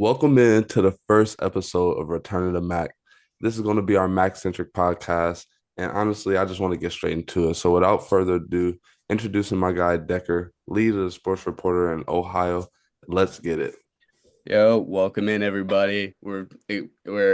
Welcome in to the first episode of Return of the Mac. This is going to be our Mac-centric podcast. And honestly, I just want to get straight into it. So without further ado, introducing my guy Decker, lead of the sports reporter in Ohio. Let's get it. Yo, welcome in everybody. We're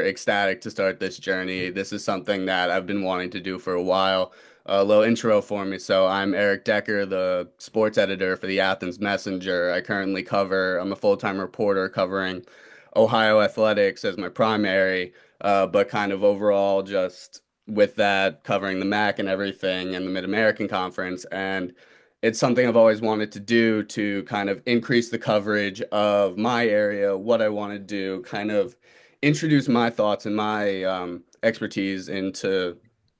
ecstatic to start this journey. This is something that I've been wanting to do for a while. A little intro for me. So I'm Eric Decker, the sports editor for the Athens Messenger. I'm a full-time reporter covering Ohio athletics as my primary, but kind of overall just with that covering the MAC and everything and the Mid-American Conference. And it's something I've always wanted to do to kind of increase the coverage of my area, what I want to do, kind of introduce my thoughts and my expertise into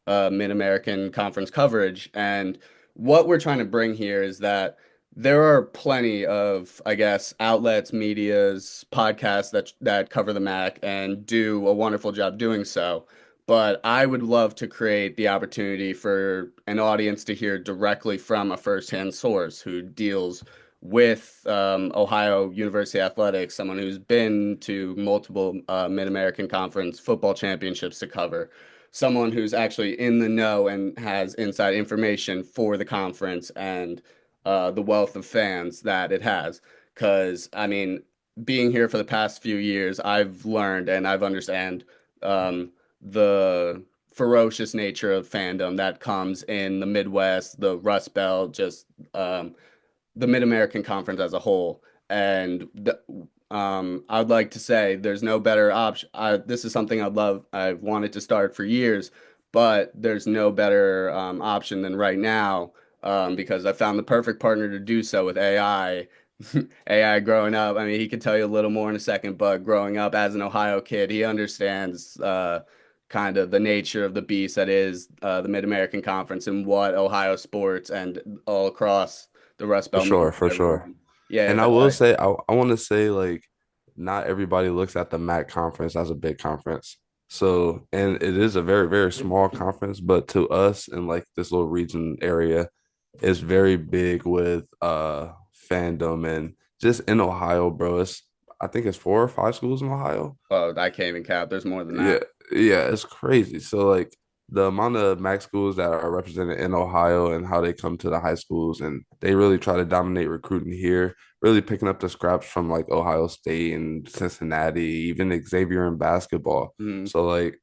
Mid-American Conference coverage. And what we're trying to bring here is that there are plenty of, I guess, outlets, medias, podcasts that cover the MAC and do a wonderful job doing so. But I would love to create the opportunity for an audience to hear directly from a firsthand source who deals with Ohio University athletics, someone who's been to multiple Mid-American Conference football championships to cover, someone who's actually in the know and has inside information for the conference and the wealth of fans that it has. Because, I mean, being here for the past few years, I've learned and I've understand the ferocious nature of fandom that comes in the Midwest, the Rust Belt, just the Mid-American Conference as a whole. I'd like to say there's no better option. This is something I've wanted to start for years, but there's no better option than right now because I found the perfect partner to do so with AI. AI growing up, I mean, he could tell you a little more in a second, but growing up as an Ohio kid, he understands kind of the nature of the beast that is the Mid-American Conference and what Ohio sports and all across the Rust For Belt means sure, to for sure. everyone. Yeah, And I will say, I want to say, like, not everybody looks at the MAC conference as a big conference. So, and it is a very, very small conference, but to us in like this little region area, it's very big with fandom and just in Ohio, bro. I think it's 4 or 5 schools in Ohio. well, I can't even count. There's more than Yeah, that. yeah, it's crazy. So like the amount of MAC schools that are represented in Ohio and how they come to the high schools and they really try to dominate recruiting here, really picking up the scraps from like Ohio State and Cincinnati, even Xavier in basketball. Mhm. So like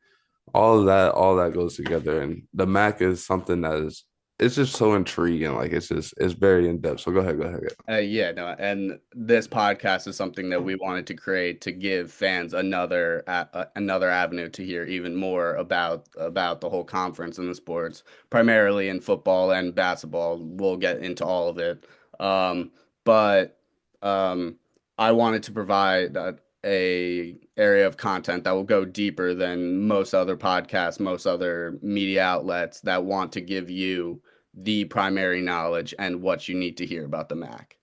all that goes together. And the MAC is something that is it's just so intriguing. Like it's very in depth. So go ahead. Yeah, no, and this podcast is something that we wanted to create to give fans another avenue to hear even more about the whole conference and the sports, primarily in football and basketball. We'll get into all of it, but um, I wanted to provide a area of content that will go deeper than most other podcasts, most other media outlets that want to give you the primary knowledge and what you need to hear about the Mac.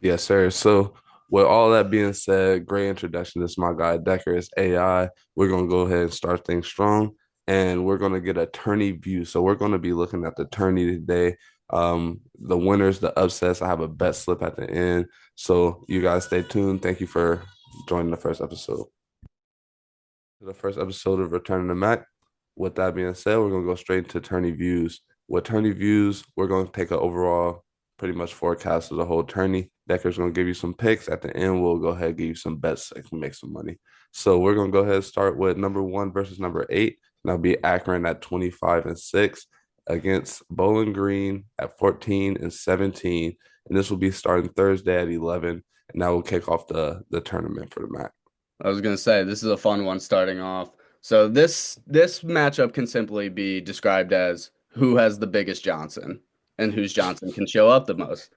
Yes, sir. So, with all that being said, great introduction. This is my guy Decker. It's AI. We're gonna go ahead and start things strong, and we're gonna get a tourney view. So we're gonna be looking at the tourney today. The winners, the upsets. I have a bet slip at the end. So you guys stay tuned. Thank you for joining the first episode. The first episode of Return to Mac. With that being said, we're gonna go straight into tourney views. With tourney views, we're gonna take an overall pretty much forecast of the whole tourney. Decker's gonna give you some picks. At the end, we'll go ahead and give you some bets so you can make some money. So we're gonna go ahead and start with number one versus number eight. And that'll be Akron at 25-6 against Bowling Green at 14 and 17. And this will be starting Thursday at 11. And that will kick off the tournament for the MAC. I was gonna say this is a fun one starting off. So this matchup can simply be described as who has the biggest Johnson and whose Johnson can show up the most.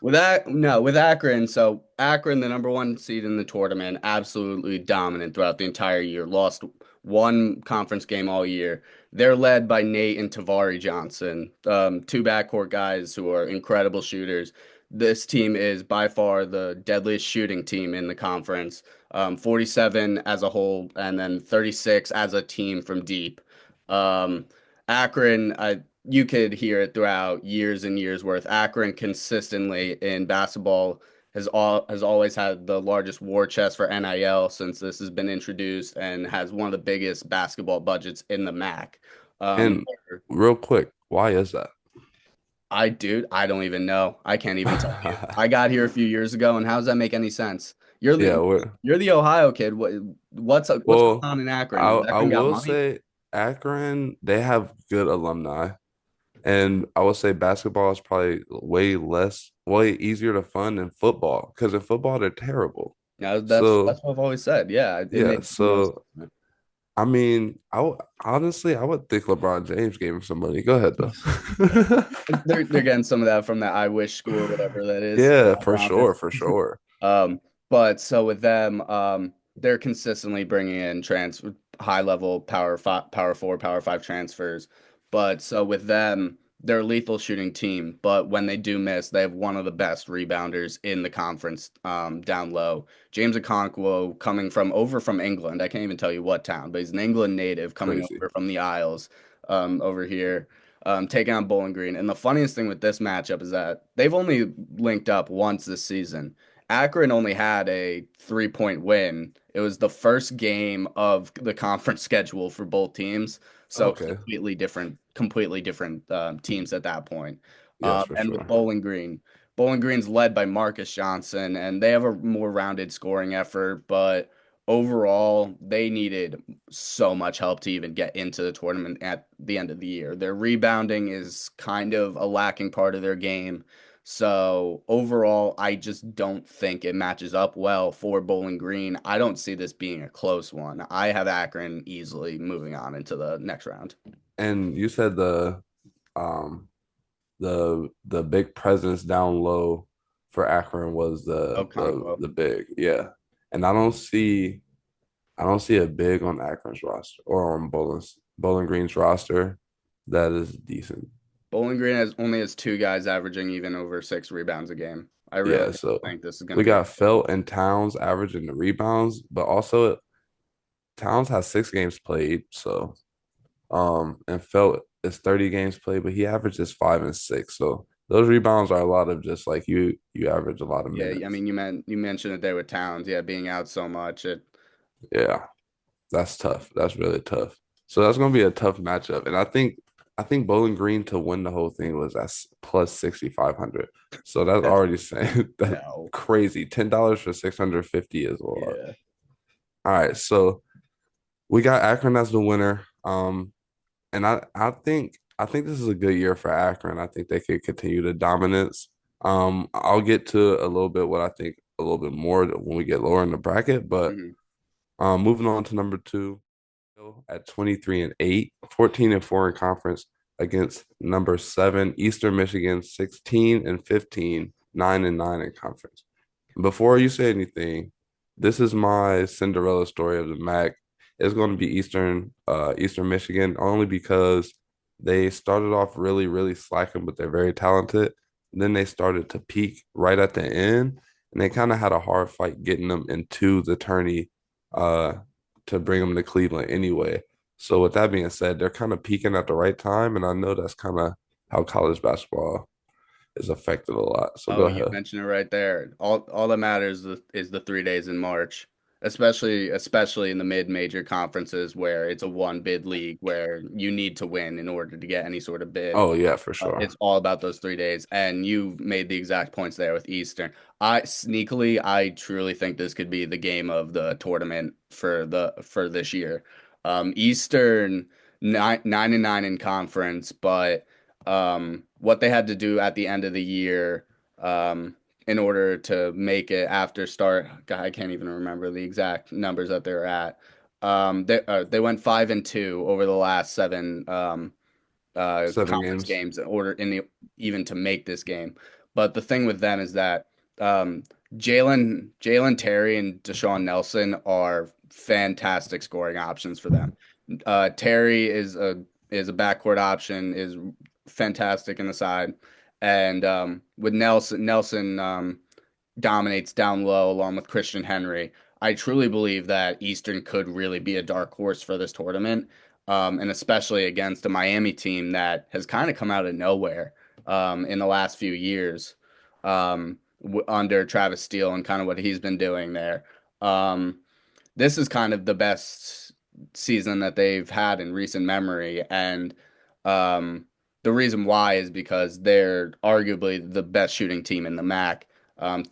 With Akron, so Akron, the number one seed in the tournament, absolutely dominant throughout the entire year. Lost one conference game all year. They're led by Nate and Tavari Johnson, two backcourt guys who are incredible shooters. This team is by far the deadliest shooting team in the conference. 47 as a whole, and then 36 as a team from deep. Um, Akron, you could hear it throughout years and years worth. Akron consistently in basketball has always had the largest war chest for NIL since this has been introduced, and has one of the biggest basketball budgets in the MAC. Um, And real quick, why is that? I don't even know. I can't even tell you. I got here a few years ago, and how does that make any sense? Yeah, we're You're the Ohio kid. What's going well, on in Akron? Has I Akron got will money? say Akron, they have good alumni. And I would say basketball is probably way easier to fund than football because in football they're terrible. Yeah, that's So what I've always said. Yeah, it yeah, makes the most so sense. I mean, honestly I would think LeBron James gave him some money. Go ahead though. They're getting some of that from the I wish school or whatever that is. Yeah, I for promise. sure, for sure. Um, but so with them, they're consistently bringing in high level power four, power five transfers. But so with them, they're a lethal shooting team. But when they do miss, they have one of the best rebounders in the conference, down low. James Okonkwo coming from England. I can't even tell you what town, but he's an England native coming Crazy. over from the Isles, over here. Taking on Bowling Green. And the funniest thing with this matchup is that they've only linked up once this season. Akron only had a 3-point win. It was the first game of the conference schedule for both teams, so Okay. completely different teams at that point. Yes, for And with sure. Bowling Green's led by Marcus Johnson, and they have a more rounded scoring effort, but overall they needed so much help to even get into the tournament at the end of the year. Their rebounding is kind of a lacking part of their game. So overall, I just don't think it matches up well for Bowling Green. I don't see this being a close one. I have Akron easily moving on into the next round. And you said um the big presence down low for Akron was Okonkwo. the big, yeah. And I don't see a big on Akron's roster or on Bowling Green's roster that is decent. Bowling Green has two guys averaging even over 6 rebounds a game. I Yeah, really so think this is going to we be a got Felt and Towns averaging the rebounds, but also Towns has 6 games played, so and Felt is 30 games played, but he averages 5 and 6. So those rebounds are a lot of just like you average a lot of yeah. I minutes. mean, you mentioned it there with Towns, yeah, being out so much. Yeah. That's tough. That's really tough. So that's gonna be a tough matchup. And I think Bowling Green to win the whole thing was at plus 6,500. So that's That's already saying that no. crazy. $10 for 650 is a lot. Yeah. All right. So we got Akron as the winner. And I think this is a good year for Akron. I think they could continue the dominance. I'll get to a little bit what I think a little bit more when we get lower in the bracket, but Mhm. moving on to number two at 23-8, 14-4 in conference against number seven, Eastern Michigan, 16-15, 9-9 in conference. Before you say anything, this is my Cinderella story of the MAC. It's going to be Eastern Michigan only because they started off really slacking, but they're very talented. Then they started to peak right at the end, and they kind of had a hard fight getting them into the tourney uh, to bring them to Cleveland anyway. So with that being said, they're kind of peaking at the right time, and I know that's kind of how college basketball is affected a lot. So go Oh, you ahead. mentioned it right there. All that matters is the 3 days in March, especially in the mid-major conferences where it's a one bid league where you need to win in order to get any sort of bid. Oh yeah, for sure. It's all about those 3 days, and you made the exact points there with Eastern. I truly think this could be the game of the tournament for this year. Eastern 9-9 in conference, but what they had to do at the end of the year, in order to make it after start. God, I can't even remember the exact numbers that they're at. They went 5-2 over the last seven. 7 games. Conference games in order in the even to make this game. But the thing with them is that um, Jalen Terry and Deshaun Nelson are fantastic scoring options for them. Terry is a backcourt option, is fantastic in the side, and with Nelson dominates down low along with Christian Henry. I truly believe that Eastern could really be a dark horse for this tournament, and especially against a Miami team that has kind of come out of nowhere in the last few years. under Travis Steele and kind of what he's been doing there. Um, this is kind of the best season that they've had in recent memory, and um, the reason why is because they're arguably the best shooting team in the MAC.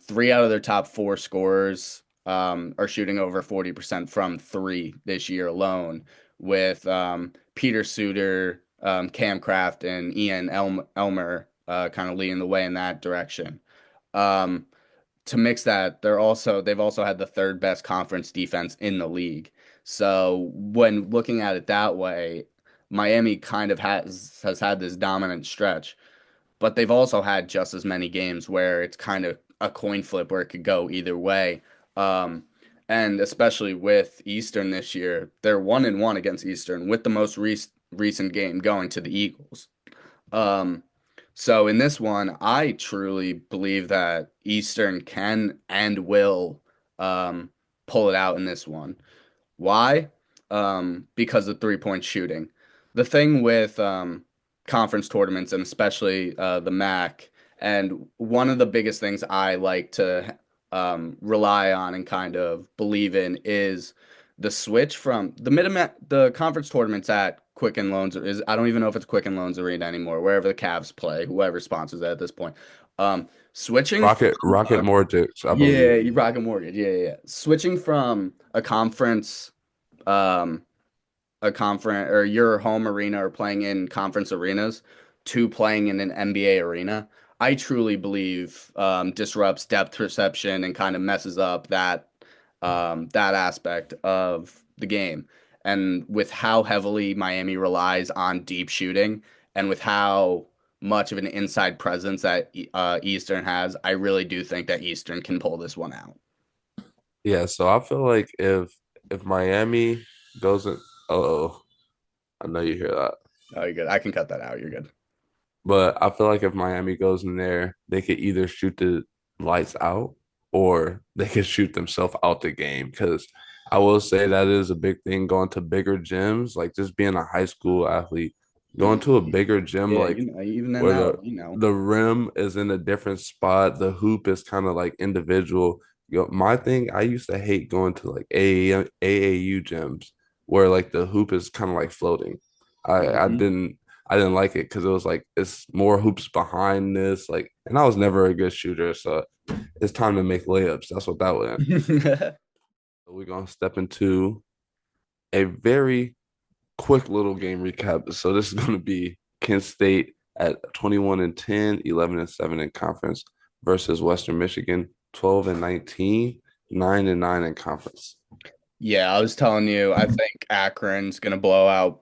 Three out of their top four scorers are shooting over 40% from three this year alone, with Peter Suter, Cam Kraft, and Ian Elmer kind of leading the way in that direction. Um, to mix that, they've also had the third best conference defense in the league. So when looking at it that way, Miami kind of has had this dominant stretch, but they've also had just as many games where it's kind of a coin flip where it could go either way. Um, and especially with Eastern this year, they're 1-1 against Eastern with the most recent game going to the Eagles. Um, so in this one, I truly believe that Eastern can and will um, pull it out in this one. Why? Because of three-point shooting. The thing with conference tournaments and especially the MAC, and one of the biggest things I like to rely on and kind of believe in is the switch from the conference tournaments at Quicken Loans is I don't even know if it's Quicken Loans Arena anymore, wherever the Cavs play, whoever sponsors that at this point. Switching from Rocket Mortgage, I believe. yeah, Rocket Mortgage, yeah. Switching from um, a conference or your home arena or playing in conference arenas to playing in an NBA arena, I truly believe disrupts depth perception and kind of messes up that aspect of the game. And with how heavily Miami relies on deep shooting and with how much of an inside presence that Eastern has, I really do think that Eastern can pull this one out. Yeah, so I feel like if Miami goes in, oh, I know you hear that. Oh, you're good. I can cut that out. You're good. But I feel like if Miami goes in there, they could either shoot the lights out or they could shoot themselves out the game. Because I will say that is a big thing going to bigger gyms, like just being a high school athlete, going to a bigger gym, Yeah, like even in where that, the rim is in a different spot, the hoop is kind of like individual. My thing, I used to hate going to like AAU gyms where like the hoop is kind of like floating. I Mhm. didn't like it because it was like it's more hoops behind this, like, and I was never a good shooter, so it's time to make layups. That's what that was. We're gonna step into a very quick little game recap. So this is gonna be Kent State at 21-10, 11-7 in conference versus Western Michigan, 12-19, 9-9 in conference. Yeah, I was telling you, I think Akron's gonna blow out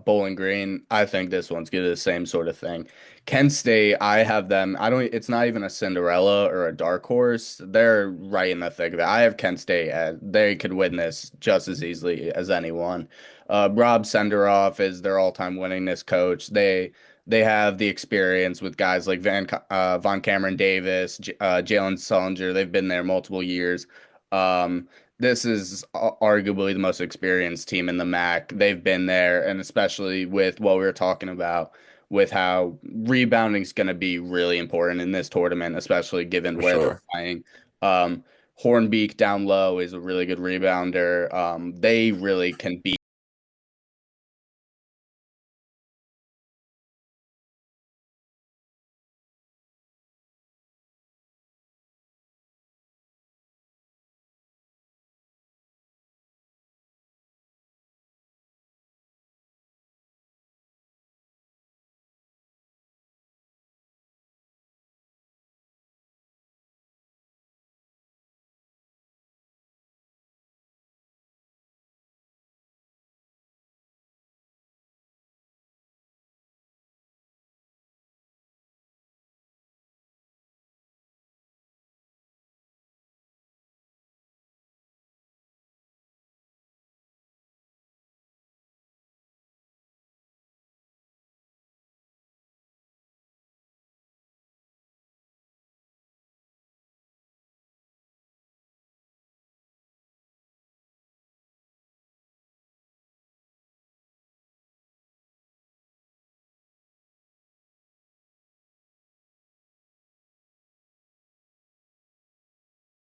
Bowling Green. I think this one's gonna do the same sort of thing. Kent State, I have them. I don't. It's not even a Cinderella or a dark horse. They're right in the thick of it. I have Kent State as they could win this just as easily as anyone. Rob Senderoff is their all-time winningest coach. They have the experience with guys like Von Cameron Davis, Jalen Sullinger. They've been there multiple years. Um, this is arguably the most experienced team in the MAC. They've been there, and especially with what we were talking about, with how rebounding is going to be really important in this tournament, especially given For where they're sure. playing. Hornbeak down low is a really good rebounder. They really can beat.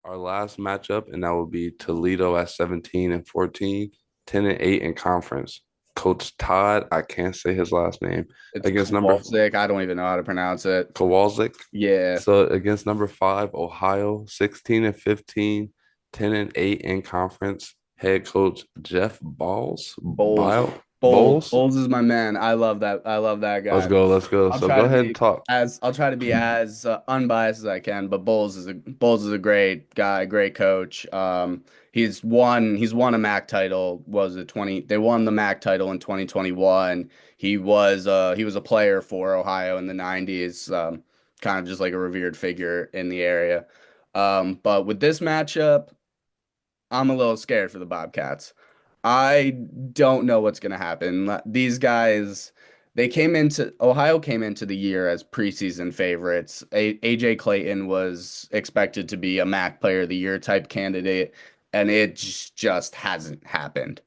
our last matchup, and that will be Toledo at 17 and 14, 10 and 8 in conference. Coach Todd, I can't say his last name, It's against number Kowalczyk. I don't even know how to pronounce it. Kowalczyk. Yeah, So against number five, Ohio, 16 and 15, 10 and 8 in conference. Head coach Jeff Bowles. Bowles. Bowles is my man. I love that. I love that Let's guy. go. Let's go. I'll So try go to ahead and be talk. as unbiased as I can, but Bowles is a great guy, great coach. He's won a MAC title. Was it 20? They won the MAC title in 2021. He was a player for Ohio in the 90s. Kind of just like a revered figure in the area. But with this matchup, I'm a little scared for the Bobcats. I don't know what's going to happen. These guys, Ohio came into the year as preseason favorites. AJ Clayton was expected to be a MAC Player of the Year type candidate, and it just hasn't happened.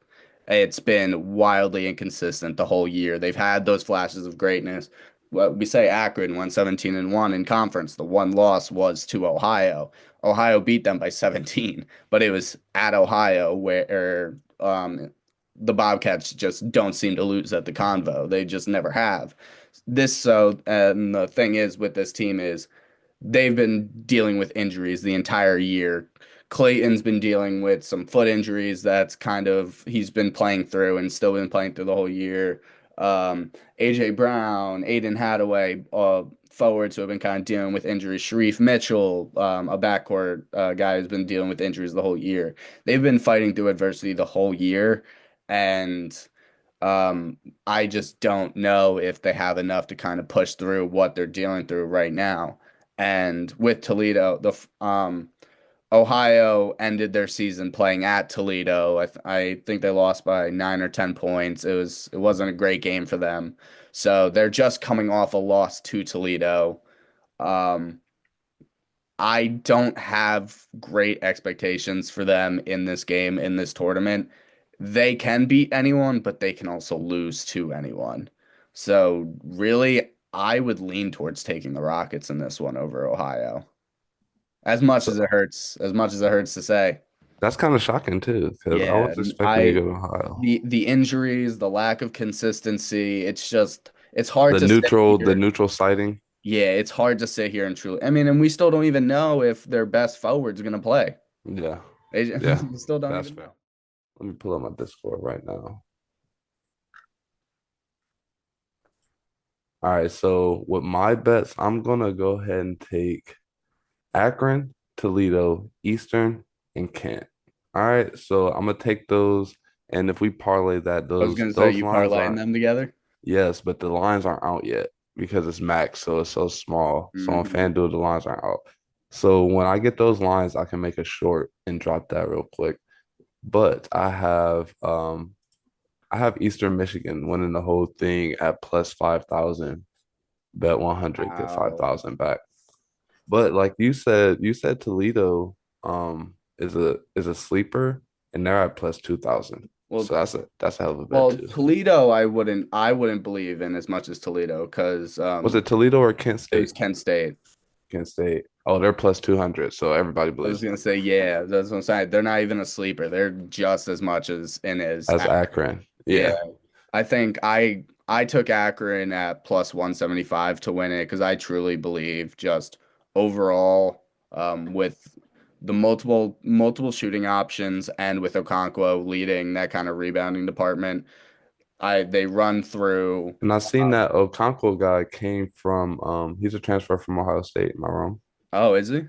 It's been wildly inconsistent the whole year. They've had those flashes of greatness. Well, we say Akron won 17 and 1 in conference. The one loss was to Ohio. Ohio beat them by 17, but it was at Ohio where the Bobcats just don't seem to lose at the Convo. They just never have. And the thing is with this team is they've been dealing with injuries the entire year. Clayton's been dealing with some foot injuries that's he's been playing through and still been playing through the whole year. AJ Brown, Aiden Hadaway, forwards who have been kind of dealing with injuries. Sharif Mitchell, a backcourt guy who's been dealing with injuries the whole year. They've been fighting through adversity the whole year, and um, I just don't know if they have enough to kind of push through what they're dealing through right now. And with Toledo, Ohio ended their season playing at Toledo. I think they lost by 9 or 10 points. It wasn't a great game for them. So they're just coming off a loss to Toledo. Um, I don't have great expectations for them in this game, in this tournament. They can beat anyone, but they can also lose to anyone. So really, I would lean towards taking the Rockets in this one over Ohio. So As much as it hurts to say. that's kind of shocking too, because I Yeah, was expecting you to I go to Ohio. the injuries, the lack of consistency, it's hard to sit The here. neutral sighting. Yeah, it's hard to sit here and truly. I mean, and we still don't even know if their best forward's gonna play. Yeah. Yeah. We still don't That's even fair. know. Let me pull up my Discord right now. All right. So with my bets, I'm gonna go ahead and take Akron, Toledo, Eastern, and Kent. All right. So I'm gonna take those. And if we parlay that, I was gonna say those you lines parlaying aren't. them together. Yes, but the lines aren't out yet because it's max, so it's so small. So on Hmm. FanDuel, the lines aren't out. So when I get those lines, I can make a short and drop that real quick. But I have Eastern Michigan winning the whole thing at plus 5,000. Bet 100, get Wow. 5,000 back. But like you said Toledo is a sleeper and they're at plus 2,000. Well, So that's a hell of a bet well, too. Toledo, I wouldn't believe in as much as Toledo because Was it Toledo or Kent it State? was Kent State. Kent State. Oh, they're plus 200. So everybody I was believes gonna say, yeah, that's what I'm saying. They're not even a sleeper. They're just as much as in as as Akron. Akron. Yeah, Yeah. I think I took Akron at plus 175 to win it because I truly believe just overall with the multiple shooting options and with Okonkwo leading that kind of rebounding department, I they run through. And I seen that Okonkwo guy came from he's a transfer from Ohio State. Am I wrong? Oh, is he?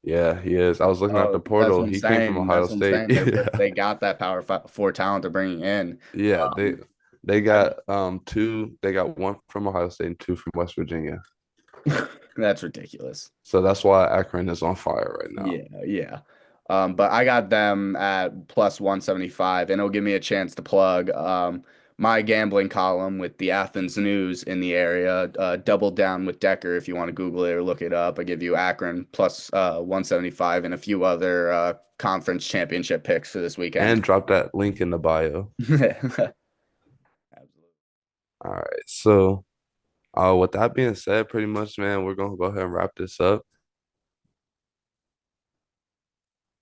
Yeah, he is. I was looking at the Oh, that's portal. what I'm He came from saying. Ohio That's what I'm State. saying. Yeah. They got that four talent they're bringing in. Yeah, Um, they I, got they got one from Ohio State and two from West Virginia. that's ridiculous. So that's why Akron is on fire right now. Yeah, yeah. But I got them at plus 175, and it'll give me a chance to plug my gambling column with the Athens news in the area. Double down with Decker if you want to Google it or look it up. I give you Akron plus 175 and a few other conference championship picks for this weekend. And drop that link in the bio. Absolutely. All right. So with that being said, pretty much, man, we're gonna go ahead and wrap this up.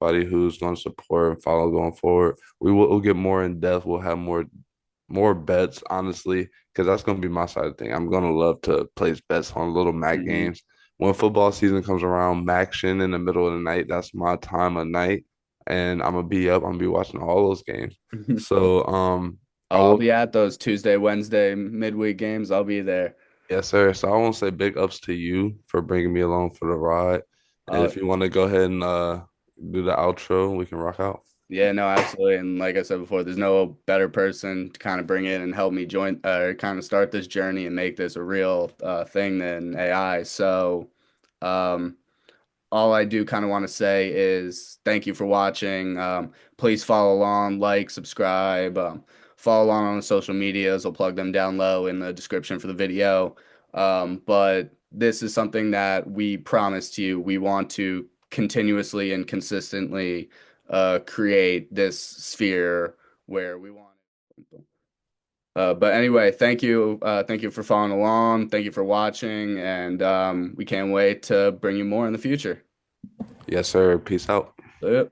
everybody who's going to support and follow going forward. We'll get more in depth. We'll have more bets, honestly, because that's going to be my side of the thing. I'm going to love to place bets on little Mac Mhm. games. When football season comes around, Maction in the middle of the night, that's my time of night. And I'm gonna be up, I'm gonna be watching all those games. So I Oh, I'll will be at those Tuesday, Wednesday midweek games. I'll be there. yes, sir. So I want to say big ups to you for bringing me along for the ride. And Uh, if you want to go ahead and do the outro, we can rock out. yeah, no, absolutely. And like I said before, there's no better person to kind of bring in and help me join kind of start this journey and make this a real thing than AI. So, um, all I do kind of want to say is thank you for watching. Please follow along, like, subscribe, follow along on the social medias. I'll plug them down low in the description for the video. But this is something that we promised you. We want to continuously and consistently create this sphere where we want it. But anyway, thank you. Thank you for following along. Thank you for watching. And we can't wait to bring you more in the future. Yes, sir. Peace out. Yep.